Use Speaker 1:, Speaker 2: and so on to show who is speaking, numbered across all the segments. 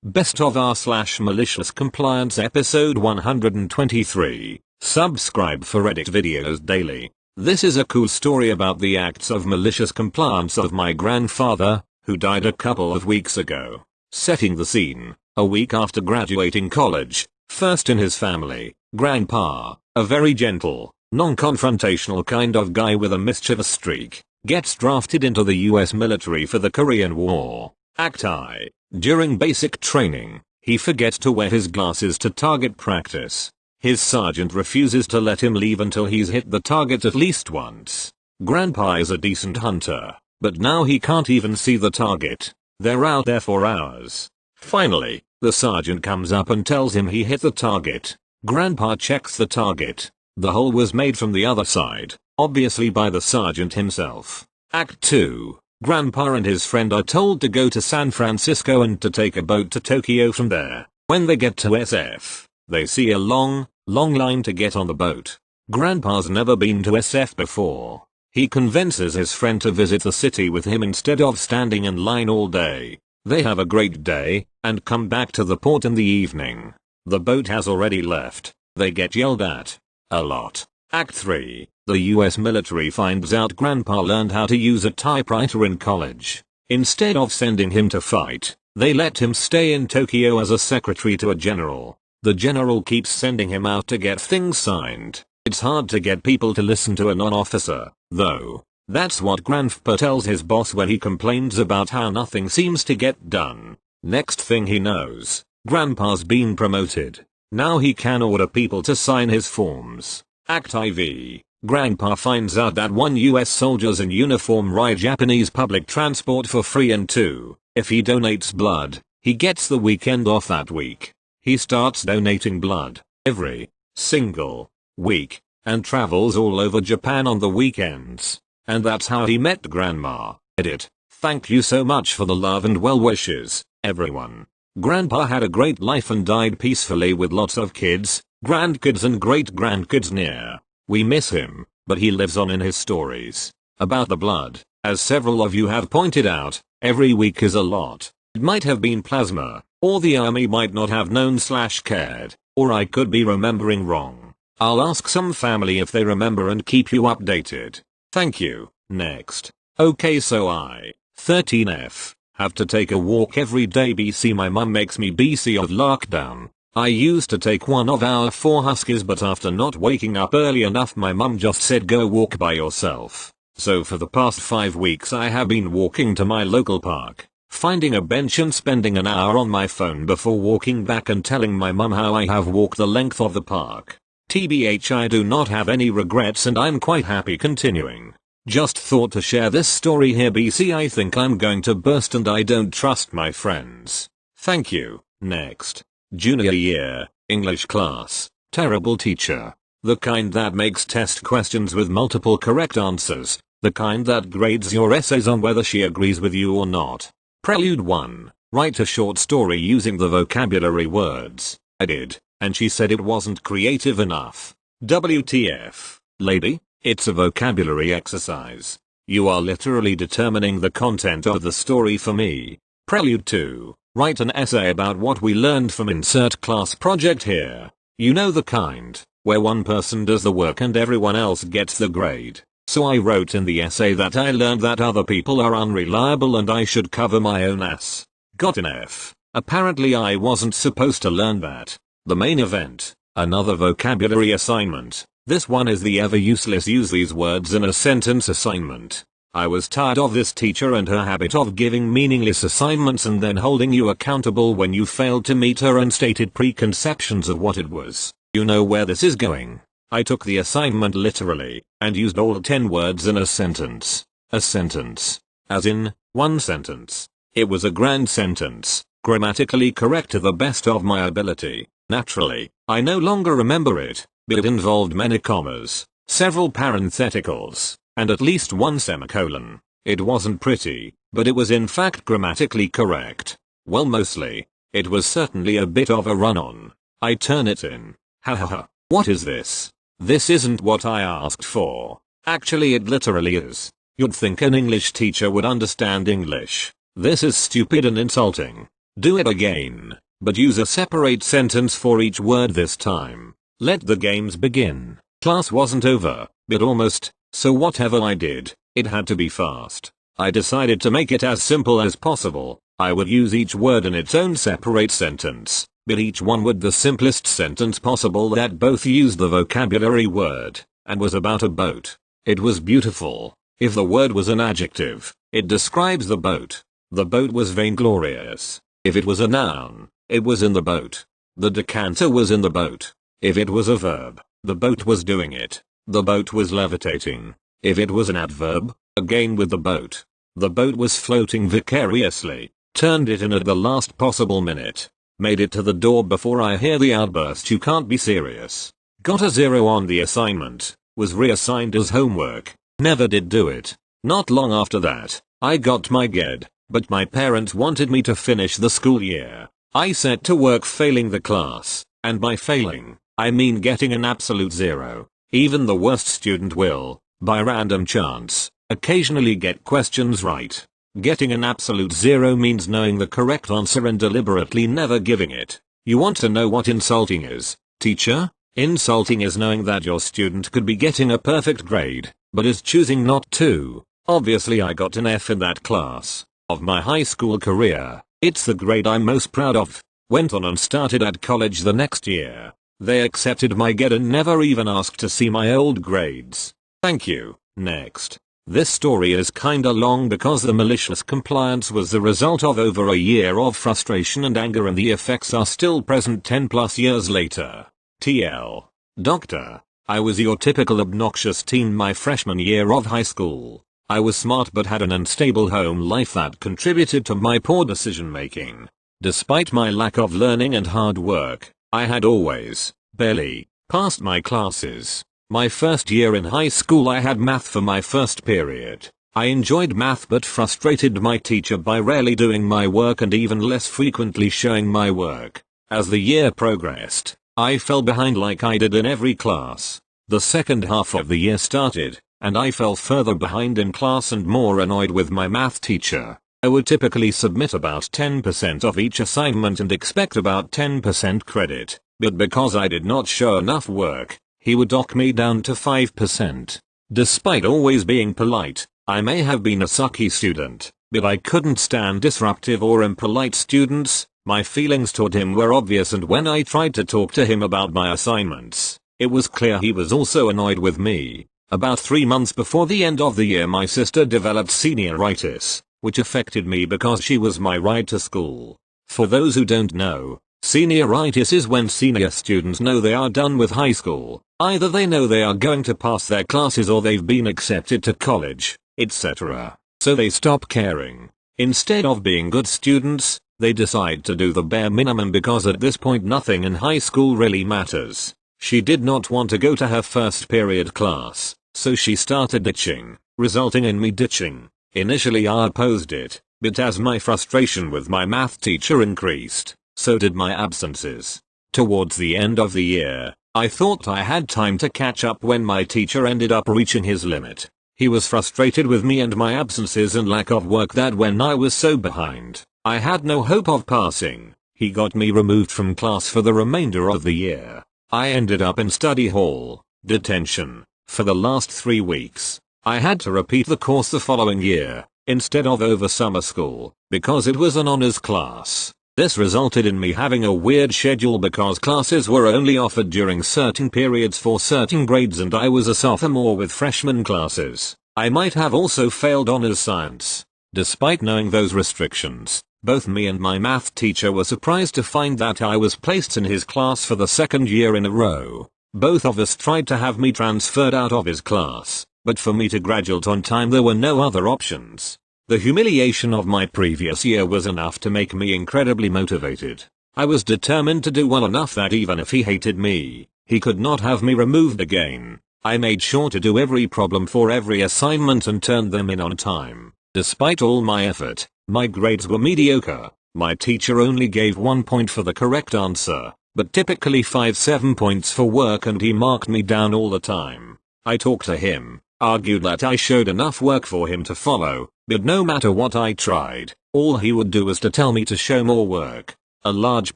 Speaker 1: Best of r/malicious compliance episode 123. Subscribe for Reddit videos daily. This is a cool story about the acts of malicious compliance of my grandfather, who died a couple of weeks ago. Setting the scene, a week after graduating college, first in his family, Grandpa, a very gentle, non-confrontational kind of guy with a mischievous streak, gets drafted into the US military for the Korean War. Act I. During basic training, he forgets to wear his glasses to target practice. His sergeant refuses to let him leave until he's hit the target at least once. Grandpa is a decent hunter, but now he can't even see the target. They're out there for hours. Finally, the sergeant comes up and tells him he hit the target. Grandpa checks the target. The hole was made from the other side, obviously by the sergeant himself. Act 2. Grandpa and his friend are told to go to San Francisco and to take a boat to Tokyo from there. When they get to SF, they see a long line to get on the boat. Grandpa's never been to SF before. He convinces his friend to visit the city with him instead of standing in line all day. They have a great day, and come back to the port in the evening. The boat has already left. They get yelled at. A lot. Act 3. The US military finds out Grandpa learned how to use a typewriter in college. Instead of sending him to fight, they let him stay in Tokyo as a secretary to a general. The general keeps sending him out to get things signed. It's hard to get people to listen to a non-officer, though. That's what Grandpa tells his boss when he complains about how nothing seems to get done. Next thing he knows, Grandpa's been promoted. Now he can order people to sign his forms. Act IV. Grandpa finds out that one US soldiers in uniform ride Japanese public transport for free, and 2, if he donates blood, he gets the weekend off that week. He starts donating blood every single week and travels all over Japan on the weekends. And that's how he met Grandma. Edit. Thank you so much for the love and well wishes, everyone. Grandpa had a great life and died peacefully with lots of kids, grandkids and great-grandkids near. We miss him, but he lives on in his stories. About the blood, as several of you have pointed out, every week is a lot. It might have been plasma, or the army might not have known/cared, or I could be remembering wrong. I'll ask some family if they remember and keep you updated. Thank you. Next. Okay, so I, 13F, have to take a walk every day. BC my mum makes me BC of lockdown. I used to take one of our 4 huskies, but after not waking up early enough my mum just said go walk by yourself. So for the past 5 weeks I have been walking to my local park, finding a bench and spending an hour on my phone before walking back and telling my mum how I have walked the length of the park. TBH, I do not have any regrets and I'm quite happy continuing. Just thought to share this story here. BC I think I'm going to burst and I don't trust my friends. Thank you. Next. Junior year, English class, terrible teacher. The kind that makes test questions with multiple correct answers, the kind that grades your essays on whether she agrees with you or not. Prelude 1. Write a short story using the vocabulary words. I did, and she said it wasn't creative enough. WTF, lady? It's a vocabulary exercise. You are literally determining the content of the story for me. Prelude 2. Write an essay about what we learned from insert class project here. You know the kind, where one person does the work and everyone else gets the grade. So I wrote in the essay that I learned that other people are unreliable and I should cover my own ass. Got an F. Apparently I wasn't supposed to learn that. The main event, another vocabulary assignment. This one is the ever useless use these words in a sentence assignment. I was tired of this teacher and her habit of giving meaningless assignments and then holding you accountable when you failed to meet her unstated preconceptions of what it was. You know where this is going. I took the assignment literally, and used all 10 words in a sentence. A sentence. As in, one sentence. It was a grand sentence, grammatically correct to the best of my ability. Naturally, I no longer remember it, but it involved many commas, several parentheticals, and at least one semicolon. It wasn't pretty, but it was in fact grammatically correct. Well, mostly. It was certainly a bit of a run-on. I turn it in. Ha ha ha. What is this? This isn't what I asked for. Actually it literally is. You'd think an English teacher would understand English. This is stupid and insulting. Do it again, but use a separate sentence for each word this time. Let the games begin. Class wasn't over, but almost, so whatever I did, it had to be fast. I decided to make it as simple as possible. I would use each word in its own separate sentence, but each one with the simplest sentence possible that both used the vocabulary word, and was about a boat. It was beautiful. If the word was an adjective, it describes the boat. The boat was vainglorious. If it was a noun, it was in the boat. The decanter was in the boat. If it was a verb, the boat was doing it. The boat was levitating. If it was an adverb, again with the boat. The boat was floating vicariously. Turned it in at the last possible minute. Made it to the door before I hear the outburst, "You can't be serious." Got a 0 on the assignment. Was reassigned as homework. Never did do it. Not long after that, I got my GED, but my parents wanted me to finish the school year. I set to work failing the class, and by failing, I mean getting an absolute 0. Even the worst student will, by random chance, occasionally get questions right. Getting an absolute 0 means knowing the correct answer and deliberately never giving it. You want to know what insulting is, teacher? Insulting is knowing that your student could be getting a perfect grade, but is choosing not to. Obviously I got an F in that class. Of my high school career, it's the grade I'm most proud of. Went on and started at college the next year. They accepted my GED and never even asked to see my old grades. Thank you. Next. This story is kinda long because the malicious compliance was the result of over a year of frustration and anger, and the effects are still present 10 plus years later. TL. Doctor. I was your typical obnoxious teen my freshman year of high school. I was smart but had an unstable home life that contributed to my poor decision making. Despite my lack of learning and hard work, I had always, barely, passed my classes. My first year in high school I had math for my first period. I enjoyed math but frustrated my teacher by rarely doing my work and even less frequently showing my work. As the year progressed, I fell behind like I did in every class. The second half of the year started, and I fell further behind in class and more annoyed with my math teacher. I would typically submit about 10% of each assignment and expect about 10% credit, but because I did not show enough work, he would dock me down to 5%. Despite always being polite, I may have been a sucky student, but I couldn't stand disruptive or impolite students. My feelings toward him were obvious, and when I tried to talk to him about my assignments, it was clear he was also annoyed with me. About 3 months before the end of the year my sister developed senioritis, which affected me because she was my ride to school. For those who don't know, senioritis is when senior students know they are done with high school. Either they know they are going to pass their classes or they've been accepted to college, etc. So they stop caring. Instead of being good students, they decide to do the bare minimum because at this point nothing in high school really matters. She did not want to go to her first period class, so she started ditching, resulting in me ditching. Initially I opposed it, but as my frustration with my math teacher increased, so did my absences. Towards the end of the year, I thought I had time to catch up when my teacher ended up reaching his limit. He was frustrated with me and my absences and lack of work that when I was so behind, I had no hope of passing. He got me removed from class for the remainder of the year. I ended up in study hall, detention, for the last 3 weeks. I had to repeat the course the following year, instead of over summer school, because it was an honors class. This resulted in me having a weird schedule because classes were only offered during certain periods for certain grades, and I was a sophomore with freshman classes. I might have also failed honors science. Despite knowing those restrictions, both me and my math teacher were surprised to find that I was placed in his class for the second year in a row. Both of us tried to have me transferred out of his class, but for me to graduate on time there were no other options. The humiliation of my previous year was enough to make me incredibly motivated. I was determined to do well enough that even if he hated me, he could not have me removed again. I made sure to do every problem for every assignment and turned them in on time. Despite all my effort, my grades were mediocre. My teacher only gave 1 point for the correct answer, but typically 5-7 points for work, and he marked me down all the time. I talked to him, argued that I showed enough work for him to follow, but no matter what I tried, All he would do was to tell me to show more work. A large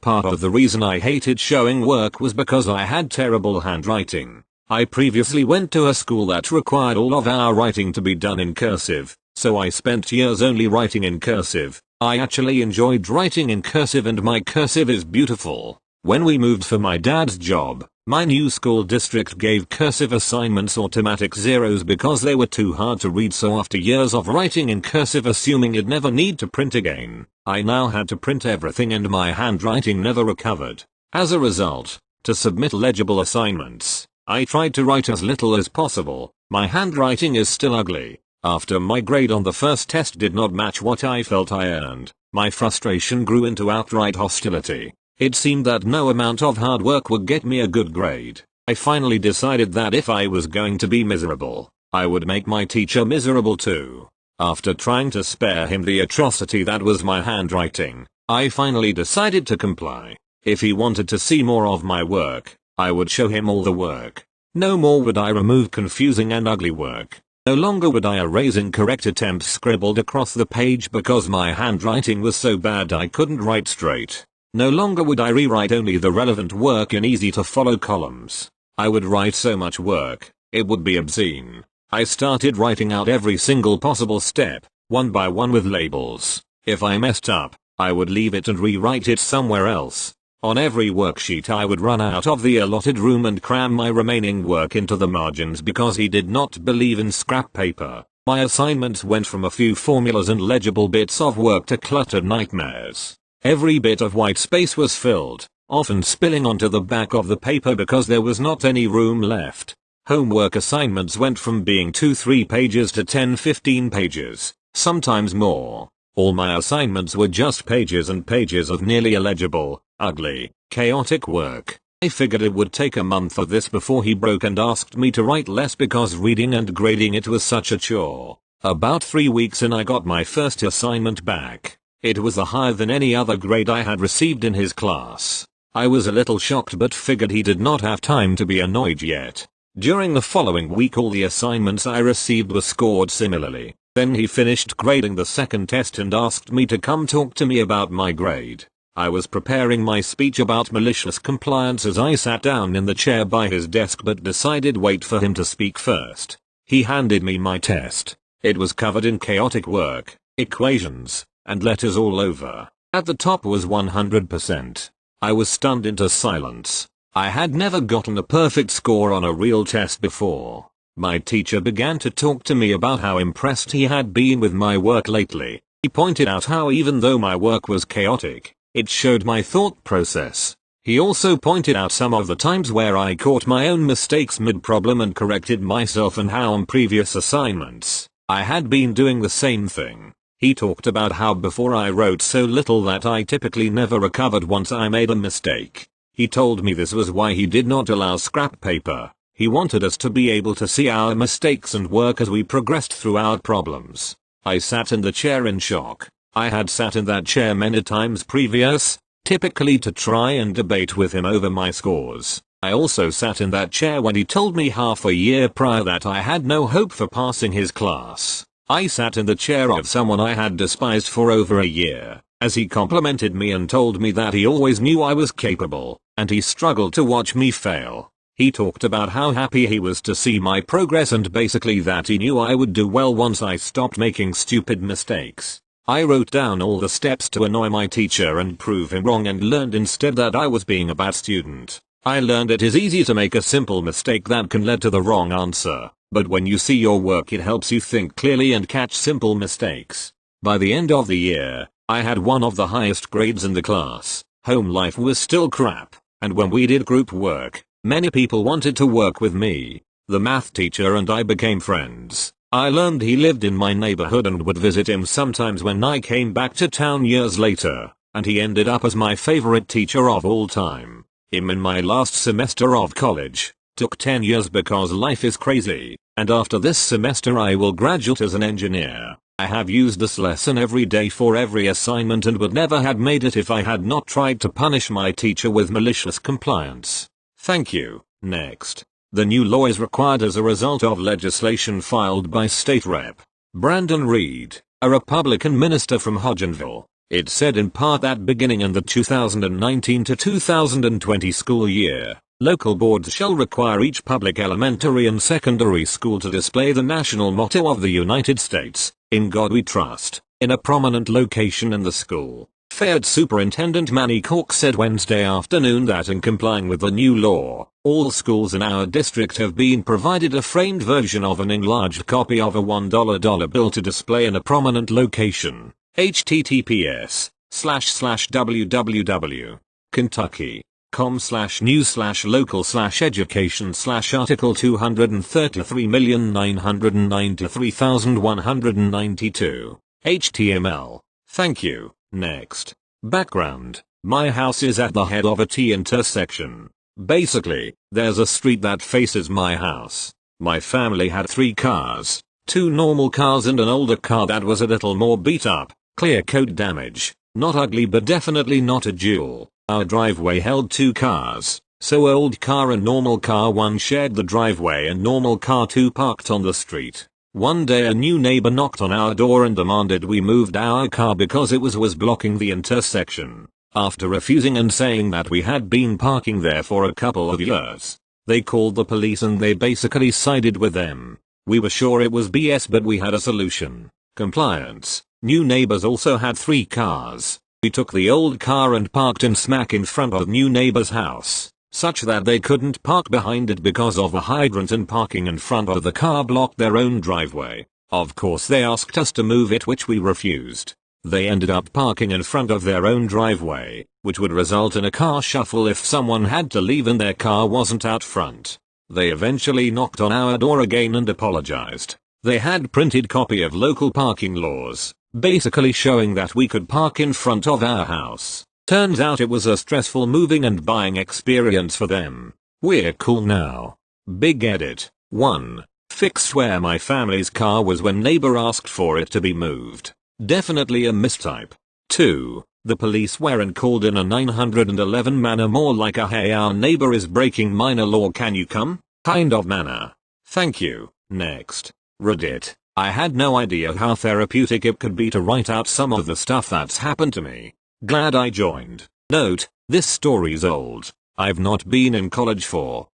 Speaker 1: part of the reason I hated showing work was because I had terrible handwriting. I previously went to a school that required all of our writing to be done in cursive, so I spent years only writing in cursive. I actually enjoyed writing in cursive and my cursive is beautiful. When we moved for my dad's job, my new school district gave cursive assignments automatic zeros because they were too hard to read, so after years of writing in cursive assuming I'd never need to print again, I now had to print everything and my handwriting never recovered. As a result, to submit legible assignments, I tried to write as little as possible. My handwriting is still ugly. After my grade on the first test did not match what I felt I earned, my frustration grew into outright hostility. It seemed that no amount of hard work would get me a good grade. I finally decided that if I was going to be miserable, I would make my teacher miserable too. After trying to spare him the atrocity that was my handwriting, I finally decided to comply. If he wanted to see more of my work, I would show him all the work. No more would I remove confusing and ugly work. No longer would I erase incorrect attempts scribbled across the page because my handwriting was so bad I couldn't write straight. No longer would I rewrite only the relevant work in easy to follow columns. I would write so much work, it would be obscene. I started writing out every single possible step, one by one with labels. If I messed up, I would leave it and rewrite it somewhere else. On every worksheet I would run out of the allotted room and cram my remaining work into the margins because he did not believe in scrap paper. My assignments went from a few formulas and legible bits of work to cluttered nightmares. Every bit of white space was filled, often spilling onto the back of the paper because there was not any room left. Homework assignments went from being 2-3 pages to 10-15 pages, sometimes more. All my assignments were just pages and pages of nearly illegible, ugly, chaotic work. I figured it would take a month of this before he broke and asked me to write less because reading and grading it was such a chore. About 3 weeks in I got my first assignment back. It was higher than any other grade I had received in his class. I was a little shocked but figured he did not have time to be annoyed yet. During the following week all the assignments I received were scored similarly. Then he finished grading the second test and asked me to come talk to me about my grade. I was preparing my speech about malicious compliance as I sat down in the chair by his desk but decided wait for him to speak first. He handed me my test. It was covered in chaotic work, equations, and letters all over. At the top was 100%. I was stunned into silence. I had never gotten a perfect score on a real test before. My teacher began to talk to me about how impressed he had been with my work lately. He pointed out how even though my work was chaotic, it showed my thought process. He also pointed out some of the times where I caught my own mistakes mid-problem and corrected myself and how on previous assignments, I had been doing the same thing. He talked about how before I wrote so little that I typically never recovered once I made a mistake. He told me this was why he did not allow scrap paper. He wanted us to be able to see our mistakes and work as we progressed through our problems. I sat in the chair in shock. I had sat in that chair many times previous, typically to try and debate with him over my scores. I also sat in that chair when he told me half a year prior that I had no hope for passing his class. I sat in the chair of someone I had despised for over a year, as he complimented me and told me that he always knew I was capable, and he struggled to watch me fail. He talked about how happy he was to see my progress and basically that he knew I would do well once I stopped making stupid mistakes. I wrote down all the steps to annoy my teacher and prove him wrong and learned instead that I was being a bad student. I learned it is easy to make a simple mistake that can lead to the wrong answer. But when you see your work it helps you think clearly and catch simple mistakes. By the end of the year, I had one of the highest grades in the class. Home life was still crap, and when we did group work, many people wanted to work with me. The math teacher and I became friends. I learned he lived in my neighborhood and would visit him sometimes when I came back to town years later, and he ended up as my favorite teacher of all time. Him in my last semester of college. Took 10 years because life is crazy, and after this semester I will graduate as an engineer. I have used this lesson every day for every assignment and would never have made it if I had not tried to punish my teacher with malicious compliance. Thank you. Next. The new law is required as a result of legislation filed by State Rep. Brandon Reed, a Republican minister from Hodgenville. It said in part that beginning in the 2019 to 2020 school year, local boards shall require each public elementary and secondary school to display the national motto of the United States, "In God We Trust," in a prominent location in the school. Fayette Superintendent Manny Cork said Wednesday afternoon that in complying with the new law, all schools in our district have been provided a framed version of an enlarged copy of a $1 bill to display in a prominent location. https://www.kentucky.com/news/local/education/article 233,993,192. HTML. Thank you. Next. Background. My house is at the head of a T intersection. Basically, there's a street that faces my house. My family had 3 cars, 2 normal cars and an older car that was a little more beat up, clear coat damage, not ugly but definitely not a jewel. Our driveway held 2 cars, so old car and normal car 1 shared the driveway and normal car 2 parked on the street. One day a new neighbor knocked on our door and demanded we moved our car because it was blocking the intersection. After refusing and saying that we had been parking there for a couple of years, they called the police and they basically sided with them. We were sure it was BS but we had a solution. Compliance. New neighbors also had 3 cars. We took the old car and parked in smack in front of new neighbor's house, such that they couldn't park behind it because of a hydrant, and parking in front of the car blocked their own driveway. Of course they asked us to move it, which we refused. They ended up parking in front of their own driveway, which would result in a car shuffle if someone had to leave and their car wasn't out front. They eventually knocked on our door again and apologized. They had printed copy of local parking laws, basically showing that we could park in front of our house. Turns out it was a stressful moving and buying experience for them. We're cool now. Big edit. 1. Fixed where my family's car was when neighbor asked for it to be moved. Definitely a mistype. 2. The police were and called in a 911 manner, more like a "hey, our neighbor is breaking minor law, can you come?" kind of manner. Thank you. Next. Reddit. I had no idea how therapeutic it could be to write out some of the stuff that's happened to me. Glad I joined. Note, this story's old. I've not been in college for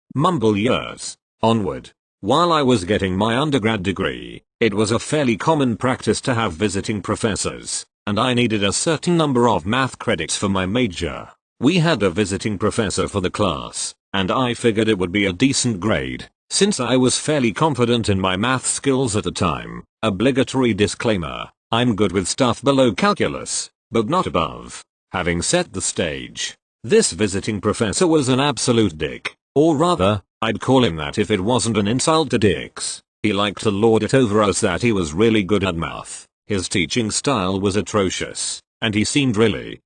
Speaker 1: years. Onward. While I was getting my undergrad degree, it was a fairly common practice to have visiting professors, and I needed a certain number of math credits for my major. We had a visiting professor for the class, and I figured it would be a decent grade, since I was fairly confident in my math skills at the time. Obligatory disclaimer, I'm good with stuff below calculus, but not above. Having set the stage, this visiting professor was an absolute dick. Or rather, I'd call him that if it wasn't an insult to dicks. He liked to lord it over us that he was really good at math. His teaching style was atrocious, and he seemed really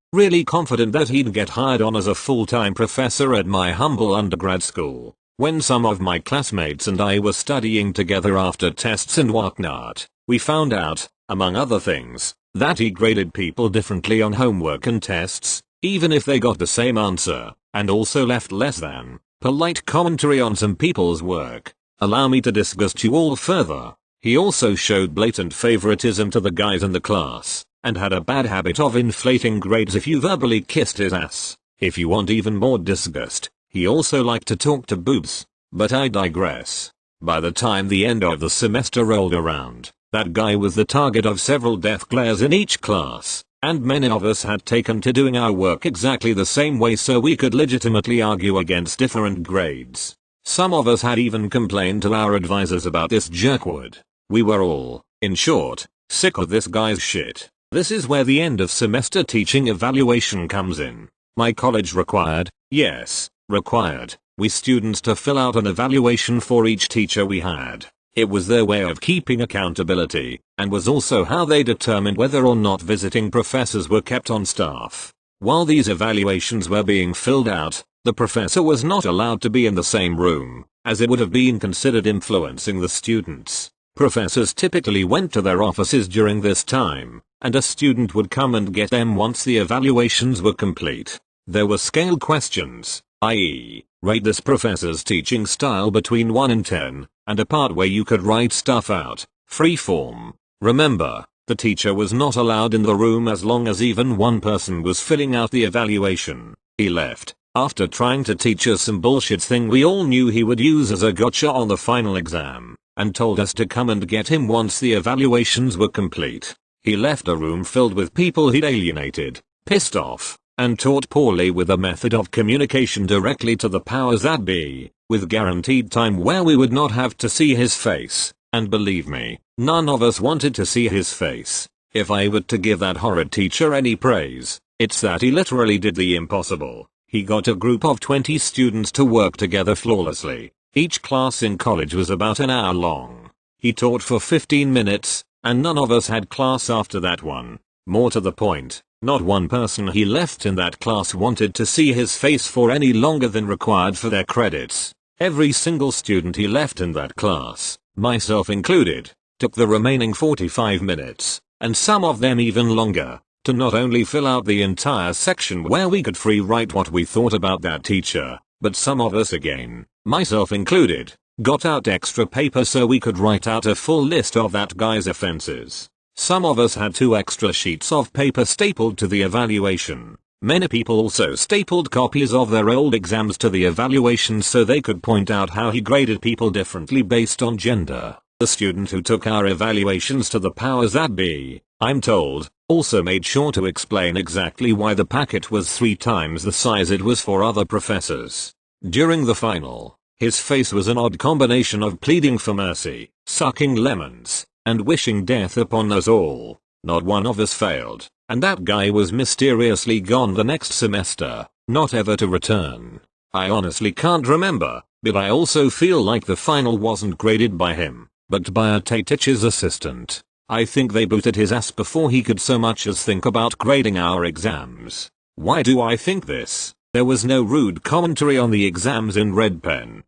Speaker 1: confident that he'd get hired on as a full-time professor at my humble undergrad school. When some of my classmates and I were studying together after tests and whatnot, we found out, among other things, that he graded people differently on homework and tests, even if they got the same answer, and also left less than polite commentary on some people's work. Allow me to disgust you all further. He also showed blatant favoritism to the guys in the class, and had a bad habit of inflating grades if you verbally kissed his ass. If you want even more disgust, he also liked to talk to boobs. But I digress. By the time the end of the semester rolled around, that guy was the target of several death glares in each class, and many of us had taken to doing our work exactly the same way so we could legitimately argue against different grades. Some of us had even complained to our advisors about this jerkwad. We were all, in short, sick of this guy's shit. This is where the end of semester teaching evaluation comes in. My college required, yes, required, we students to fill out an evaluation for each teacher we had. It was their way of keeping accountability, and was also how they determined whether or not visiting professors were kept on staff. While these evaluations were being filled out, the professor was not allowed to be in the same room, as it would have been considered influencing the students. Professors typically went to their offices during this time, and a student would come and get them once the evaluations were complete. There were scale questions, i.e., rate this professor's teaching style between 1 and 10, and a part where you could write stuff out, free form. Remember, The teacher was not allowed in the room as long as even one person was filling out the evaluation. He left after trying to teach us some bullshit thing we all knew he would use as a gotcha on the final exam, and told us to come and get him once the evaluations were complete. He left a room filled with people he'd alienated, pissed off, and taught poorly with a method of communication directly to the powers that be, with guaranteed time where we would not have to see his face, and believe me, none of us wanted to see his face. If I were to give that horrid teacher any praise, it's that he literally did the impossible. He got a group of 20 students to work together flawlessly. Each class in college was about an hour long. He taught for 15 minutes, and none of us had class after that one. More to the point, not one person he left in that class wanted to see his face for any longer than required for their credits. Every single student he left in that class, myself included, took the remaining 45 minutes, and some of them even longer, to not only fill out the entire section where we could free write what we thought about that teacher, but some of us again, myself included, got out extra paper so we could write out a full list of that guy's offenses. Some of us had 2 extra sheets of paper stapled to the evaluation. Many people also stapled copies of their old exams to the evaluation so they could point out how he graded people differently based on gender. The student who took our evaluations to the powers that be, I'm told, also made sure to explain exactly why the packet was 3 times the size it was for other professors. During the final, his face was an odd combination of pleading for mercy, sucking lemons, and wishing death upon us all. Not one of us failed, and that guy was mysteriously gone the next semester, not ever to return. I honestly can't remember, but I also feel like the final wasn't graded by him, but by a teacher's assistant. I think they booted his ass before he could so much as think about grading our exams. Why do I think this? There was no rude commentary on the exams in red pen.